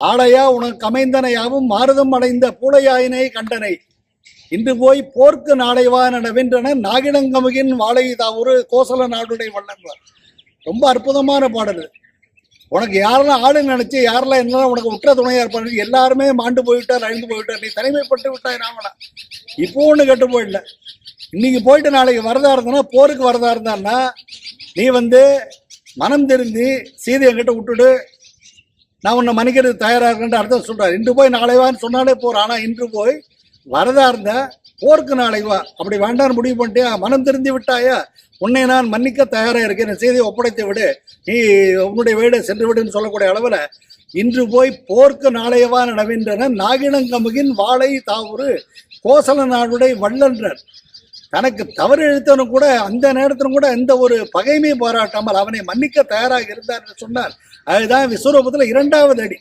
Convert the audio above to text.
ஆடையா உனக்கு அமைந்தனையாவும் மாறுதம் அடைந்த பூளையாயினை கண்டனை இன்று போய் போர்க்கு நாளைவான் என வென்றன நாகிடங்கமுகின் வாழை தாவூர் கோசல நாடுடைய வல்லன்றார். ரொம்ப அற்புதமான பாடல். உனக்கு யாரெல்லாம் ஆளு நினைச்சு யாரெல்லாம் என்ன உனக்கு உற்ற துணையா இருப்பாரு எல்லாருமே மாண்டு போய்விட்டார், அழிந்து போய்விட்டார், நீ தனிமைப்பட்டு விட்டாய் ராமனா. இப்போ ஒண்ணு கெட்டு போயிடல. இன்னைக்கு போயிட்டு நாளைக்கு வரதா இருந்தா போருக்கு வரதா இருந்தான்னா நீ மனம் தெரிஞ்சு சீதையை கிட்ட விட்டுடு, நான் உன்னை மன்னிக்கிறது தயாரா இருக்கேன் அர்த்தம் சொல்றாரு. இன்று போய் நாளைவான்னு சொன்னாலே போற. ஆனா இன்று போய் வரதா இருந்த போருக்கு நாளை வா, அப்படி வேண்டான்னு முடிவு பண்ணிட்டியா, மனம் தெரிந்து விட்டாயா, உன்னை நான் மன்னிக்க தயாரா இருக்கேன், செய்தியை ஒப்படைத்து விடு, நீ உன்னுடைய வீடு சென்று விடுன்னு சொல்லக்கூடிய அளவுல இன்று போய் போர்க்கு நாளையவா நடவின்றன நாகினங்கமுகின் வாழை தாவூர் கோசல நாடுடைய வல்லன்றர். தனக்கு தவறு இழுத்தவனும் கூட அந்த நேரத்திலும் கூட எந்த ஒரு பகைமையும் பாராட்டாமல் அவனை மன்னிக்க தயாராக இருந்தார் என்று சொன்னார். அதுதான் விஸ்வரூபத்துல இரண்டாவது அடி.